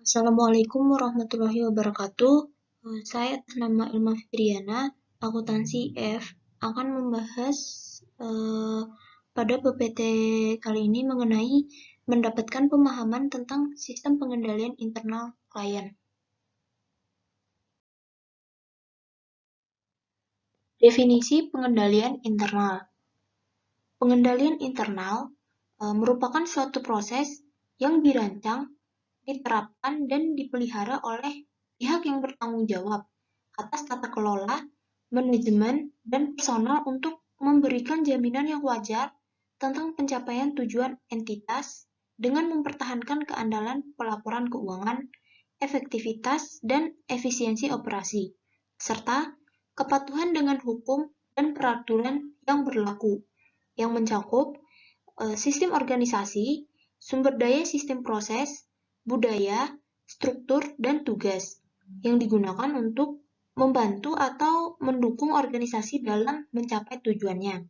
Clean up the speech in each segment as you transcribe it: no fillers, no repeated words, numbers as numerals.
Assalamualaikum warahmatullahi wabarakatuh. Saya atas nama Ilma Fitriana, akuntansi F, akan membahas pada PPT kali ini mengenai mendapatkan pemahaman tentang sistem pengendalian internal klien. Definisi pengendalian internal. Pengendalian internal merupakan suatu proses yang dirancang, diterapkan, dan dipelihara oleh pihak yang bertanggung jawab atas tata kelola, manajemen, dan personal untuk memberikan jaminan yang wajar tentang pencapaian tujuan entitas dengan mempertahankan keandalan pelaporan keuangan, efektivitas, dan efisiensi operasi, serta kepatuhan dengan hukum dan peraturan yang berlaku, yang mencakup sistem organisasi, sumber daya sistem proses, budaya, struktur, dan tugas yang digunakan untuk membantu atau mendukung organisasi dalam mencapai tujuannya.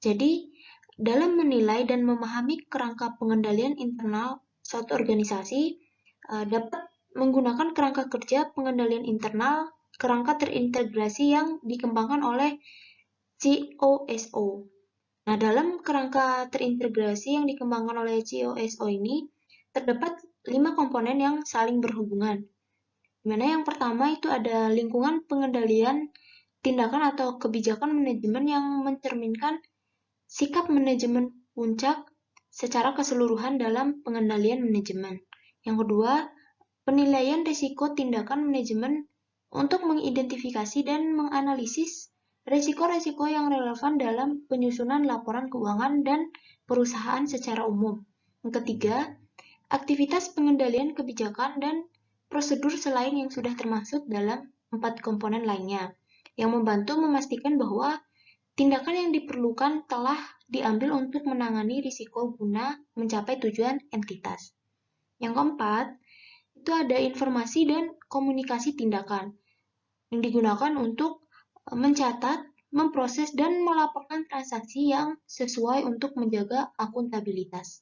Jadi, dalam menilai dan memahami kerangka pengendalian internal suatu organisasi, dapat menggunakan kerangka kerja pengendalian internal, kerangka terintegrasi yang dikembangkan oleh COSO. Nah, dalam kerangka terintegrasi yang dikembangkan oleh COSO ini, terdapat 5 komponen yang saling berhubungan. Dimana yang pertama itu ada lingkungan pengendalian tindakan atau kebijakan manajemen yang mencerminkan sikap manajemen puncak secara keseluruhan dalam pengendalian manajemen. Yang kedua, penilaian risiko tindakan manajemen untuk mengidentifikasi dan menganalisis risiko-risiko yang relevan dalam penyusunan laporan keuangan dan perusahaan secara umum. Yang ketiga, aktivitas pengendalian kebijakan dan prosedur selain yang sudah termasuk dalam 4 komponen lainnya, yang membantu memastikan bahwa tindakan yang diperlukan telah diambil untuk menangani risiko guna mencapai tujuan entitas. Yang keempat, itu ada informasi dan komunikasi tindakan yang digunakan untuk mencatat, memproses, dan melaporkan transaksi yang sesuai untuk menjaga akuntabilitas.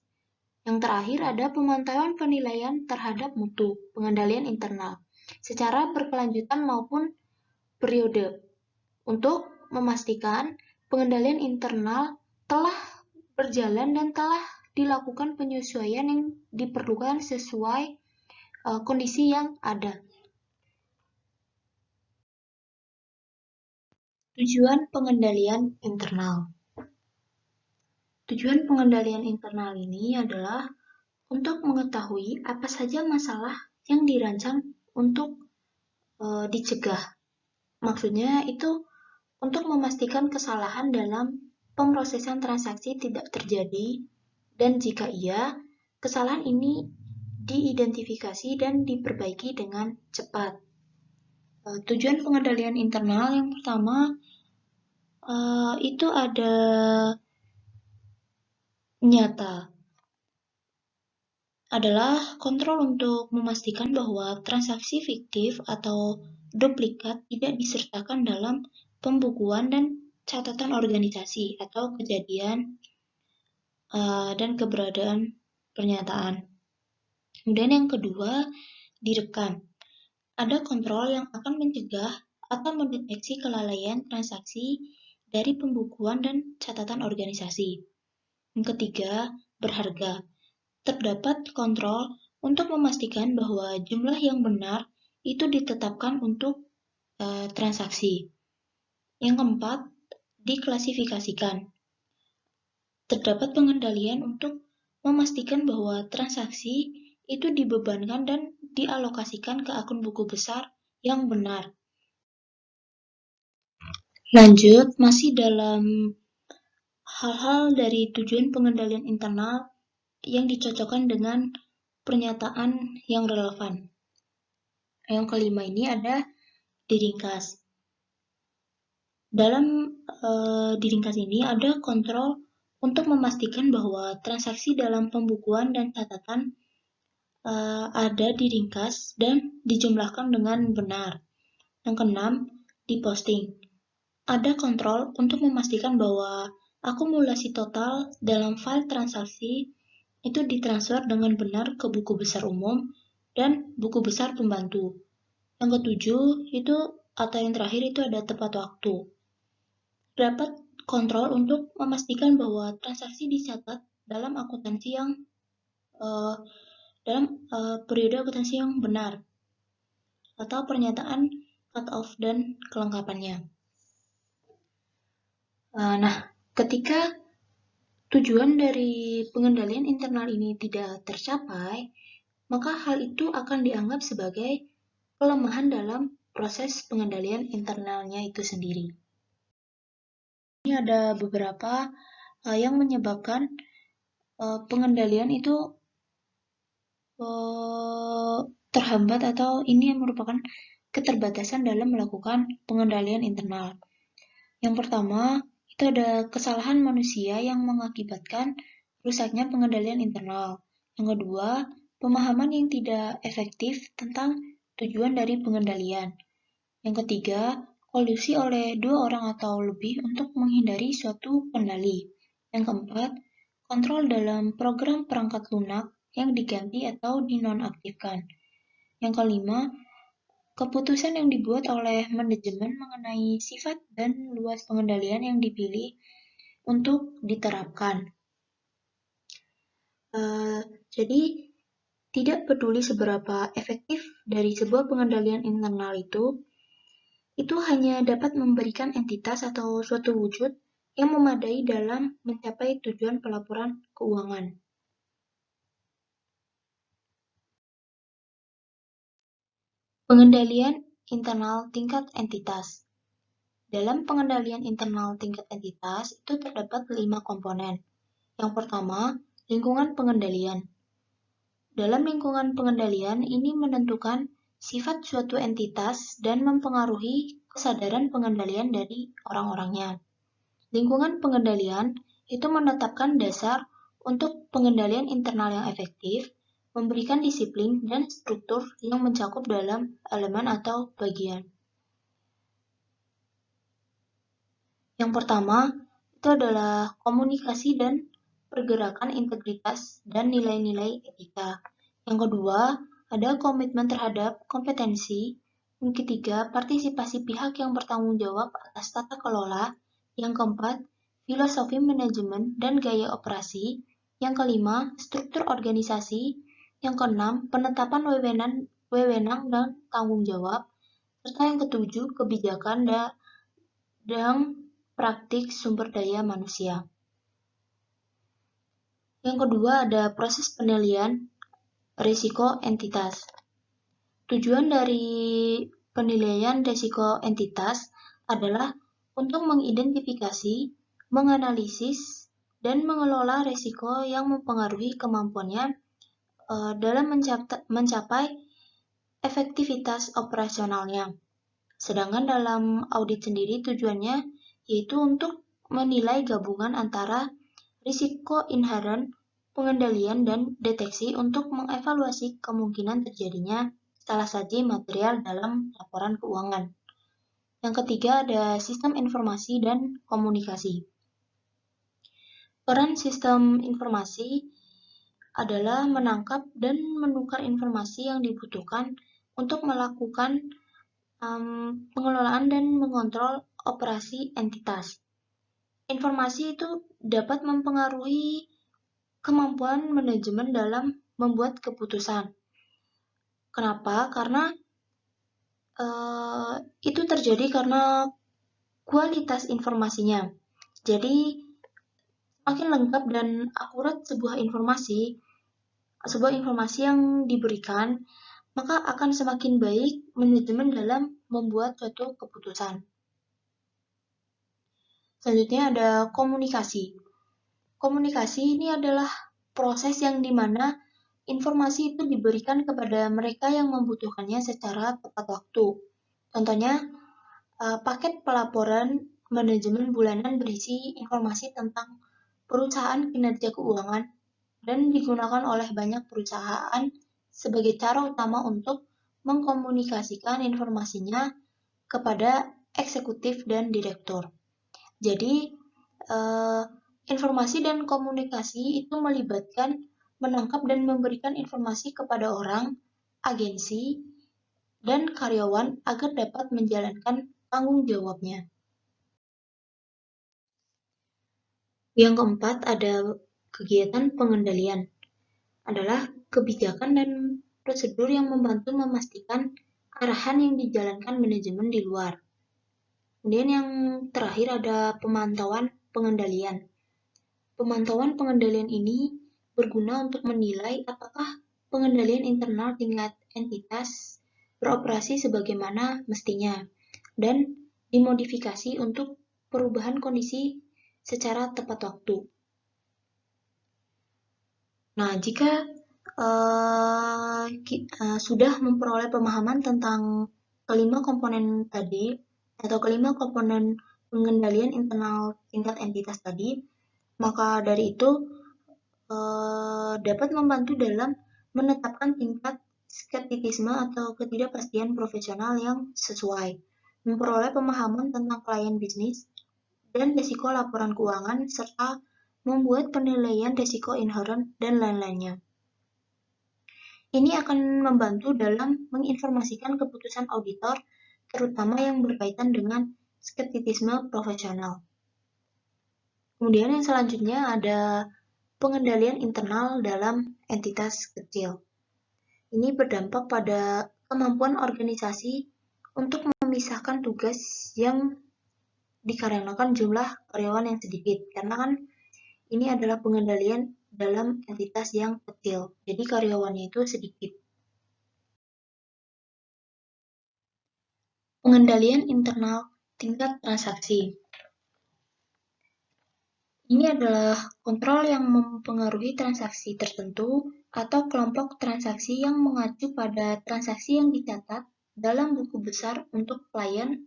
Yang terakhir ada pemantauan penilaian terhadap mutu, pengendalian internal, secara berkelanjutan maupun periode, untuk memastikan pengendalian internal telah berjalan dan telah dilakukan penyesuaian yang diperlukan sesuai kondisi yang ada. Tujuan pengendalian internal. Tujuan pengendalian internal ini adalah untuk mengetahui apa saja masalah yang dirancang untuk dicegah. Maksudnya itu untuk memastikan kesalahan dalam pemrosesan transaksi tidak terjadi, dan jika iya, kesalahan ini diidentifikasi dan diperbaiki dengan cepat. Tujuan pengendalian internal yang pertama itu ada nyata, adalah kontrol untuk memastikan bahwa transaksi fiktif atau duplikat tidak disertakan dalam pembukuan dan catatan organisasi atau kejadian dan keberadaan pernyataan. Kemudian yang kedua, direkam. Ada kontrol yang akan mencegah atau mendeteksi kelalaian transaksi dari pembukuan dan catatan organisasi. Yang ketiga, berharga. Terdapat kontrol untuk memastikan bahwa jumlah yang benar itu ditetapkan untuk transaksi. Yang keempat, diklasifikasikan. Terdapat pengendalian untuk memastikan bahwa transaksi itu dibebankan dan dialokasikan ke akun buku besar yang benar. Lanjut, masih dalam hal-hal dari tujuan pengendalian internal yang dicocokkan dengan pernyataan yang relevan. Yang kelima ini ada diringkas. Dalam diringkas ini ada kontrol untuk memastikan bahwa transaksi dalam pembukuan dan catatan ada diringkas dan dijumlahkan dengan benar. Yang keenam, diposting. Ada kontrol untuk memastikan bahwa akumulasi total dalam file transaksi itu ditransfer dengan benar ke buku besar umum dan buku besar pembantu. Yang ketujuh itu atau yang terakhir itu ada tepat waktu. Dapat kontrol untuk memastikan bahwa transaksi dicatat dalam akuntansi yang periode akuntansi yang benar atau pernyataan cut off dan kelengkapannya. Nah, ketika tujuan dari pengendalian internal ini tidak tercapai, maka hal itu akan dianggap sebagai kelemahan dalam proses pengendalian internalnya itu sendiri. Ini ada beberapa yang menyebabkan pengendalian itu terhambat atau ini merupakan keterbatasan dalam melakukan pengendalian internal. Yang pertama, itu ada kesalahan manusia yang mengakibatkan rusaknya pengendalian internal. Yang kedua, pemahaman yang tidak efektif tentang tujuan dari pengendalian. Yang ketiga, kolusi oleh dua orang atau lebih untuk menghindari suatu kendali. Yang keempat, kontrol dalam program perangkat lunak yang diganti atau dinonaktifkan. Yang kelima, keputusan yang dibuat oleh manajemen mengenai sifat dan luas pengendalian yang dipilih untuk diterapkan. Jadi, tidak peduli seberapa efektif dari sebuah pengendalian internal itu hanya dapat memberikan entitas atau suatu wujud yang memadai dalam mencapai tujuan pelaporan keuangan. Pengendalian internal tingkat entitas. Dalam pengendalian internal tingkat entitas itu terdapat 5 komponen. Yang pertama, lingkungan pengendalian. Dalam lingkungan pengendalian ini menentukan sifat suatu entitas dan mempengaruhi kesadaran pengendalian dari orang-orangnya. Lingkungan pengendalian itu menetapkan dasar untuk pengendalian internal yang efektif, memberikan disiplin dan struktur yang mencakup dalam elemen atau bagian. Yang pertama, itu adalah komunikasi dan pergerakan integritas dan nilai-nilai etika. Yang kedua, ada komitmen terhadap kompetensi. Yang ketiga, partisipasi pihak yang bertanggung jawab atas tata kelola. Yang keempat, filosofi manajemen dan gaya operasi. Yang kelima, struktur organisasi. Yang keenam, penetapan wewenang dan tanggung jawab. Serta yang ketujuh, kebijakan dan praktik sumber daya manusia. Yang kedua ada proses penilaian risiko entitas. Tujuan dari penilaian risiko entitas adalah untuk mengidentifikasi, menganalisis, dan mengelola risiko yang mempengaruhi kemampuannya dalam mencapai efektivitas operasionalnya. Sedangkan dalam audit sendiri tujuannya yaitu untuk menilai gabungan antara risiko inheren, pengendalian, dan deteksi untuk mengevaluasi kemungkinan terjadinya salah saji material dalam laporan keuangan. Yang ketiga ada sistem informasi dan komunikasi. Peran sistem informasi adalah menangkap dan menukar informasi yang dibutuhkan untuk melakukan pengelolaan dan mengontrol operasi entitas. Informasi itu dapat mempengaruhi kemampuan manajemen dalam membuat keputusan. Kenapa? Karena itu terjadi karena kualitas informasinya. Jadi, semakin lengkap dan akurat sebuah informasi yang diberikan, maka akan semakin baik manajemen dalam membuat suatu keputusan. Selanjutnya ada komunikasi. Komunikasi ini adalah proses yang dimana informasi itu diberikan kepada mereka yang membutuhkannya secara tepat waktu. Contohnya, paket pelaporan manajemen bulanan berisi informasi tentang perusahaan kinerja keuangan dan digunakan oleh banyak perusahaan sebagai cara utama untuk mengkomunikasikan informasinya kepada eksekutif dan direktur. Jadi, informasi dan komunikasi itu melibatkan menangkap dan memberikan informasi kepada orang agensi, dan karyawan agar dapat menjalankan tanggung jawabnya. Yang keempat ada kegiatan pengendalian, adalah kebijakan dan prosedur yang membantu memastikan arahan yang dijalankan manajemen di luar. Kemudian yang terakhir ada pemantauan pengendalian. Pemantauan pengendalian ini berguna untuk menilai apakah pengendalian internal tingkat entitas beroperasi sebagaimana mestinya dan dimodifikasi untuk perubahan kondisi secara tepat waktu. Nah, jika sudah memperoleh pemahaman tentang kelima komponen tadi atau kelima komponen pengendalian internal tingkat entitas tadi, maka dari itu dapat membantu dalam menetapkan tingkat skeptisisme atau ketidakpastian profesional yang sesuai, memperoleh pemahaman tentang klien bisnis dan risiko laporan keuangan, serta membuat penilaian risiko inherent dan lain-lainnya. Ini akan membantu dalam menginformasikan keputusan auditor, terutama yang berkaitan dengan skeptisisme profesional. Kemudian yang selanjutnya ada pengendalian internal dalam entitas kecil. Ini berdampak pada kemampuan organisasi untuk memisahkan tugas yang dikarenakan jumlah karyawan yang sedikit. Karena kan ini adalah pengendalian dalam entitas yang kecil, jadi karyawannya itu sedikit. Pengendalian internal tingkat transaksi. Ini adalah kontrol yang mempengaruhi transaksi tertentu atau kelompok transaksi yang mengacu pada transaksi yang dicatat dalam buku besar untuk klien,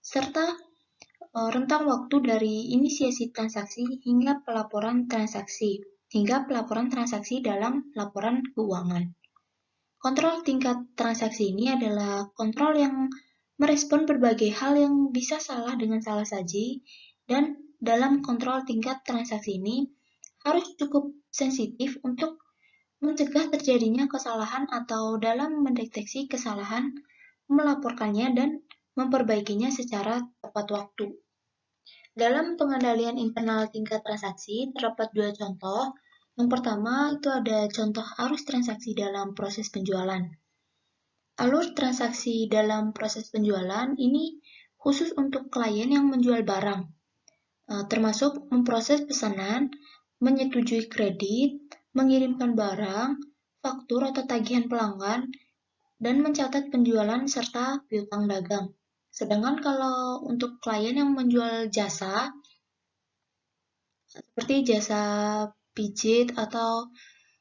serta rentang waktu dari inisiasi transaksi hingga pelaporan transaksi dalam laporan keuangan. Kontrol tingkat transaksi ini adalah kontrol yang merespon berbagai hal yang bisa salah dengan salah saji, dan dalam kontrol tingkat transaksi ini harus cukup sensitif untuk mencegah terjadinya kesalahan atau dalam mendeteksi kesalahan, melaporkannya, dan memperbaikinya secara tepat waktu. Dalam pengendalian internal tingkat transaksi terdapat dua contoh. Yang pertama itu ada contoh arus transaksi dalam proses penjualan. Alur transaksi dalam proses penjualan ini khusus untuk klien yang menjual barang, termasuk memproses pesanan, menyetujui kredit, mengirimkan barang, faktur atau tagihan pelanggan, dan mencatat penjualan serta piutang dagang. Sedangkan kalau untuk klien yang menjual jasa, seperti jasa pijit atau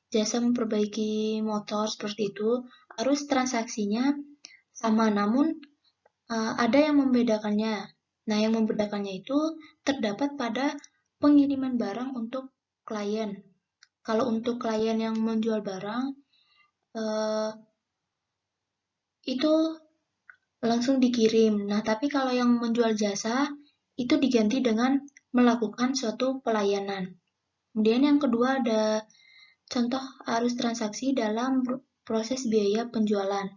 jasa memperbaiki motor seperti itu, arus transaksinya sama, namun ada yang membedakannya. Nah, yang membedakannya itu terdapat pada pengiriman barang untuk klien. Kalau untuk klien yang menjual barang, itu langsung dikirim. Nah, tapi kalau yang menjual jasa, itu diganti dengan melakukan suatu pelayanan. Kemudian yang kedua ada contoh arus transaksi dalam proses biaya penjualan.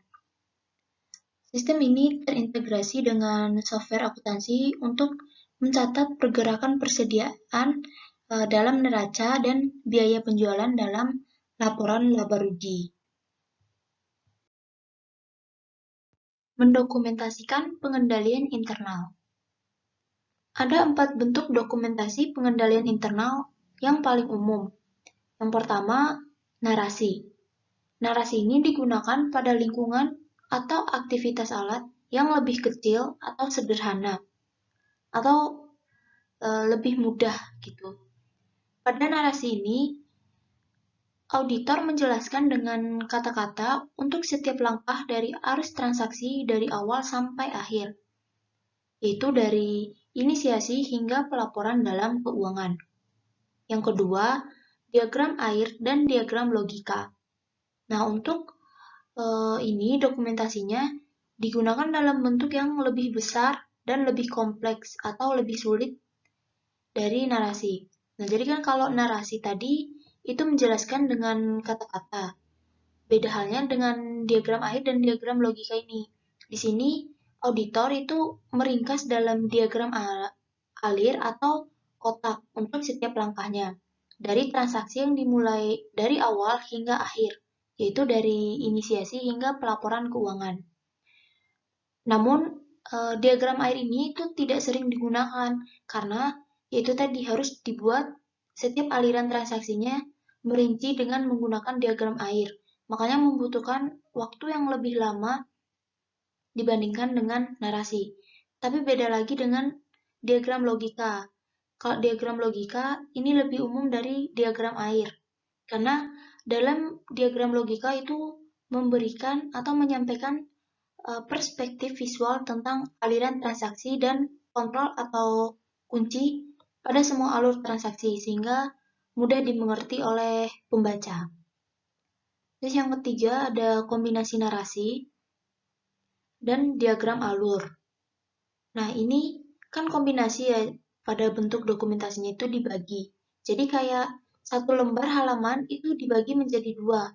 Sistem ini terintegrasi dengan software akuntansi untuk mencatat pergerakan persediaan dalam neraca dan biaya penjualan dalam laporan laba rugi. Mendokumentasikan pengendalian internal. Ada 4 bentuk dokumentasi pengendalian internal yang paling umum. Yang pertama, narasi. Narasi ini digunakan pada lingkungan atau aktivitas alat yang lebih kecil atau sederhana, atau lebih mudah gitu. Pada narasi ini, auditor menjelaskan dengan kata-kata untuk setiap langkah dari arus transaksi dari awal sampai akhir, yaitu dari inisiasi hingga pelaporan dalam keuangan. Yang kedua, diagram air dan diagram logika. Nah, untuk ini dokumentasinya digunakan dalam bentuk yang lebih besar dan lebih kompleks atau lebih sulit dari narasi. Nah, jadi kan kalau narasi tadi itu menjelaskan dengan kata-kata. Beda halnya dengan diagram air dan diagram logika ini. Di sini auditor itu meringkas dalam diagram alir atau kotak untuk setiap langkahnya. Dari transaksi yang dimulai dari awal hingga akhir, yaitu dari inisiasi hingga pelaporan keuangan. Namun, diagram air ini itu tidak sering digunakan karena yaitu tadi harus dibuat setiap aliran transaksinya merinci dengan menggunakan diagram air. Makanya membutuhkan waktu yang lebih lama dibandingkan dengan narasi. Tapi beda lagi dengan diagram logika. Kalau diagram logika ini lebih umum dari diagram air. Karena dalam diagram logika itu memberikan atau menyampaikan perspektif visual tentang aliran transaksi dan kontrol atau kunci pada semua alur transaksi sehingga mudah dimengerti oleh pembaca. Terus yang ketiga ada kombinasi narasi dan diagram alur. Nah, ini kan kombinasi ya, pada bentuk dokumentasinya itu dibagi. Jadi kayak satu lembar halaman itu dibagi menjadi dua.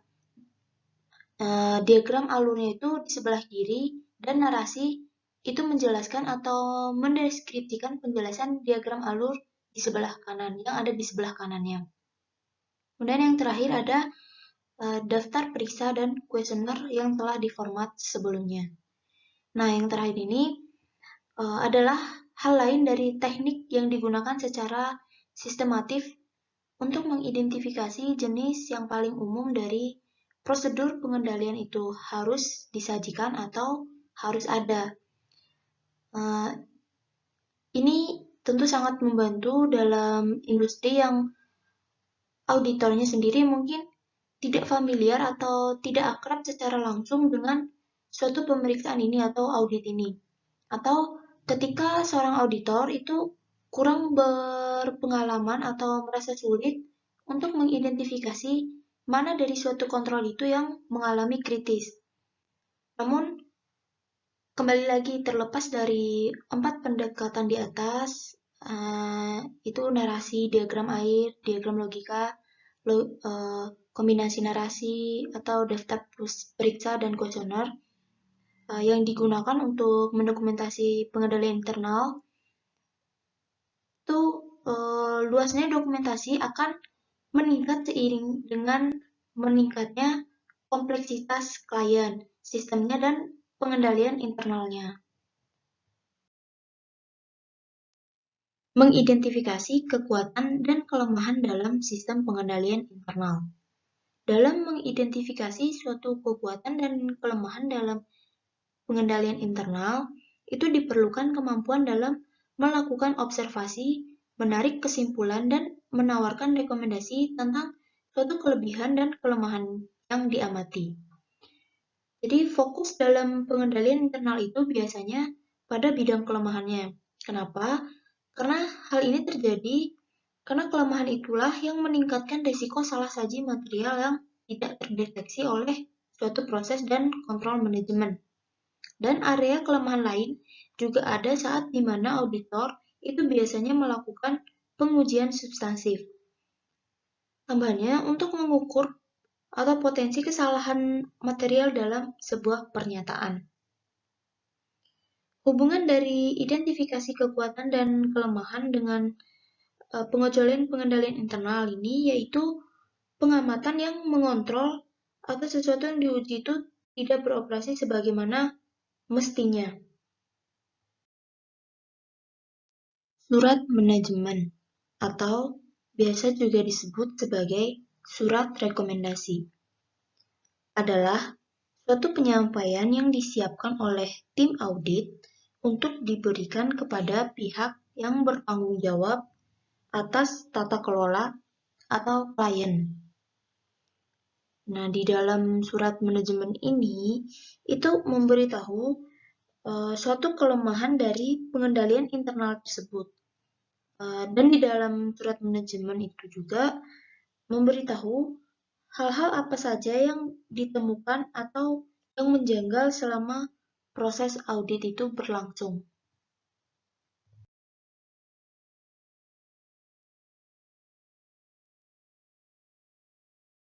Diagram alurnya itu di sebelah kiri dan narasi itu menjelaskan atau mendeskripsikan penjelasan diagram alur di sebelah kanan yang ada di sebelah kanannya. Kemudian yang terakhir ada daftar periksa dan kuesioner yang telah diformat sebelumnya. Nah, yang terakhir ini adalah hal lain dari teknik yang digunakan secara sistematif untuk mengidentifikasi jenis yang paling umum dari prosedur pengendalian itu harus disajikan atau harus ada. Ini tentu sangat membantu dalam industri yang auditornya sendiri mungkin tidak familiar atau tidak akrab secara langsung dengan suatu pemeriksaan ini atau audit ini. Atau ketika seorang auditor itu kurang berpengalaman atau merasa sulit untuk mengidentifikasi mana dari suatu kontrol itu yang mengalami kritis. Namun, kembali lagi terlepas dari 4 pendekatan di atas, itu narasi, diagram air, diagram logika, kombinasi narasi atau daftar periksa dan kuesioner yang digunakan untuk mendokumentasi pengendalian internal. Itu luasnya dokumentasi akan meningkat seiring dengan meningkatnya kompleksitas klien, sistemnya, dan pengendalian internalnya. Mengidentifikasi kekuatan dan kelemahan dalam sistem pengendalian internal. Dalam mengidentifikasi suatu kekuatan dan kelemahan dalam pengendalian internal, itu diperlukan kemampuan dalam melakukan observasi, menarik kesimpulan, dan menawarkan rekomendasi tentang suatu kelebihan dan kelemahan yang diamati. Jadi fokus dalam pengendalian internal itu biasanya pada bidang kelemahannya. Kenapa? Karena hal ini terjadi karena kelemahan itulah yang meningkatkan risiko salah saji material yang tidak terdeteksi oleh suatu proses dan kontrol manajemen. Dan area kelemahan lain juga ada saat di mana auditor itu biasanya melakukan pengujian substansif. Tambahnya, untuk mengukur atau potensi kesalahan material dalam sebuah pernyataan. Hubungan dari identifikasi kekuatan dan kelemahan dengan pengendalian internal ini yaitu pengamatan yang mengontrol atau sesuatu yang diuji itu tidak beroperasi sebagaimana mestinya. Surat manajemen atau biasa juga disebut sebagai surat rekomendasi adalah suatu penyampaian yang disiapkan oleh tim audit untuk diberikan kepada pihak yang bertanggung jawab atas tata kelola atau klien. Nah, di dalam surat manajemen ini itu memberitahu suatu kelemahan dari pengendalian internal tersebut. Dan di dalam surat manajemen itu juga memberitahu hal-hal apa saja yang ditemukan atau yang menjanggal selama proses audit itu berlangsung.